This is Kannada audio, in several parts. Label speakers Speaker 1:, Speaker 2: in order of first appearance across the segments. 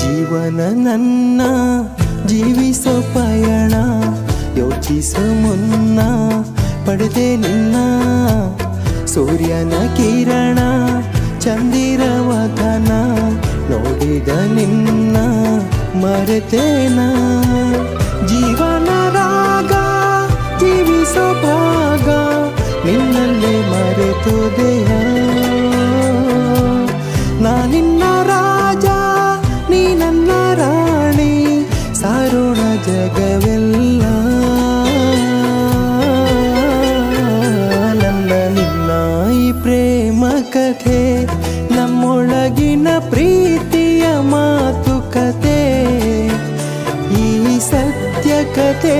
Speaker 1: ಜೀವನ ನನ್ನ ಜೀವಿಸೋ ಪಯಣ ಯೋಚಿಸೋ ಮುನ್ನ ಪಡೆದೆ ನಿನ್ನ ಸೂರ್ಯನ ಕಿರಣ ಚಂದಿರವದನ ನೋಡಿದ ನಿನ್ನ ಮರೆತೇನ ಜೀವನ ರಾಗ ಜೀವಿಸೋ ಭಾಗ ನಿನ್ನಲ್ಲಿ ಮರೆತುದೆಯ ನಾನಿನ್ನ ರಾಜ ನೀ ನನ್ನ ರಾಣಿ ಸಾರೋಣ ಜಗವೆಲ್ಲ ನನ್ನ ನಿನ್ನ ಈ ಪ್ರೇಮ ಕಥೆ ನಮ್ಮೊಳಗಿನ ಪ್ರೀತಿಯ ಮಾತುಕತೆ ಈ ಸತ್ಯ ಕಥೆ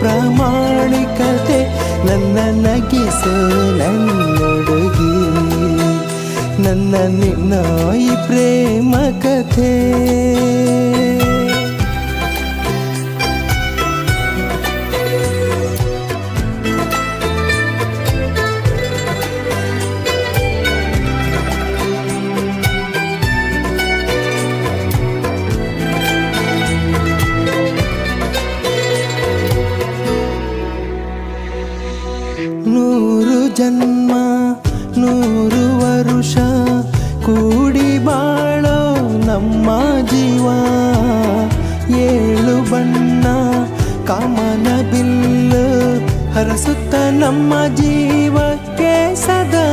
Speaker 1: ಪ್ರಾಮಾಣಿಕತೆ ನನ್ನ ನಗಿಸು ನನ್ನೊಡಗಿ ನನ್ನ ನಿನ್ನ ಈ ಪ್ರೇಮ ಕಥೆ ನೂರು ಜನ್ಮ ನೂರು ವರುಷ ಕೂಡಿ ಬಾಳೋ ನಮ್ಮ ಜೀವ ಏಳು ಬಣ್ಣ ಕಾಮನ ಬಿಲ್ಲು ಹರಸುತ್ತ ನಮ್ಮ ಜೀವಕ್ಕೆ ಸದಾ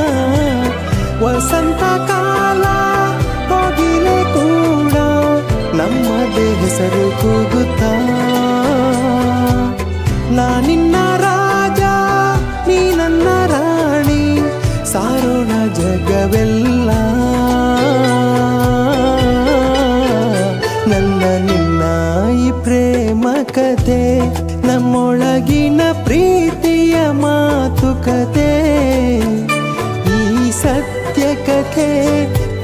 Speaker 1: ವಸಂತ ಕಾಲ ಹೋಗಿಲೆ ಕೂಡ ನಮ್ಮದೇ ಹೆಸರು ಕೂಗುತ್ತಾ ನಾನಿನ್ನ ರಾಜ ನೀ ನನ್ನ ರಾಣಿ ಸಾರೋಣ ಜಗವೆಲ್ಲ ನನ್ನ ನಿನ್ನ ಈ ಪ್ರೇಮ ಕಥೆ ನಮ್ಮೊಳಗಿನ ಪ್ರೀತಿಯ ಮಾತುಕತೆ ಈ ಸತ್ಯ ಕಥೆ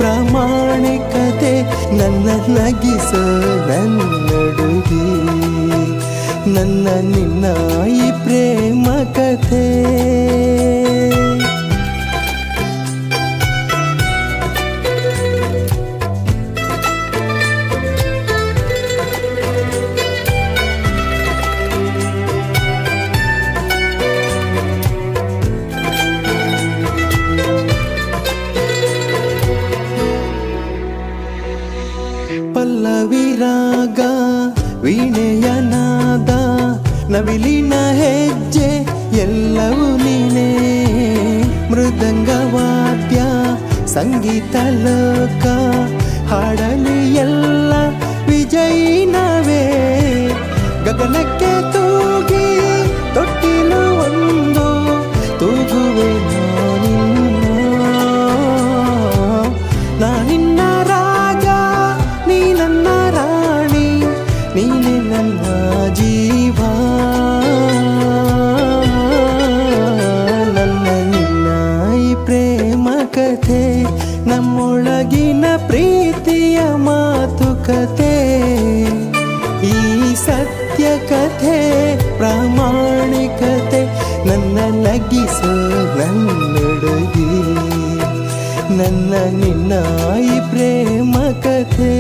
Speaker 1: ಪ್ರಾಮಾಣಿಕತೆ ನನ್ನ ನಗಿಸೋ ನನ್ನೊಡಗಿ ನನ್ನ ನಿನ್ನ ಈ ಪ್ರೇಮ ಕಥೆ ಪಲ್ಲವಿ ರಾಗ ವೀಣೆಯ ನಾದ ನವಿಲಿನ ಹೆಜ್ಜೆ ಎಲ್ಲವೂ ನೀನೇ ಮೃದಂಗವಾದ್ಯ ಸಂಗೀತ ಲೋಕ ಹಾಡಲಿ ಎಲ್ಲ ವಿಜಯಿನವೇ ಗಗನಕ್ಕೆ ತೂಗಿ ತೊಟ್ಟಿಲು ಒಂದು ತೂಗುವೆ ನಾನಿನ್ನ ರಾಜ ನೀ ನನ್ನ ರಾಣಿ ನೀನೆ ನನ್ನ ಜೀವ ನನ್ನ ನಿನ್ನ ಈ ಪ್ರೇಮ ಕಥೆ ನಮ್ಮೊಳಗಿನ ಪ್ರೀತಿಯ ಮಾತುಕತೆ ಈ ಸತ್ಯ ಕಥೆ ಪ್ರಾಮಾಣಿಕತೆ ನನ್ನ ನಗಿಸೋ ನನ್ನೊಡಗಿ ನನ್ನ ನಿನ್ನ ಈ ಪ್ರೇಮ ಕಥೆ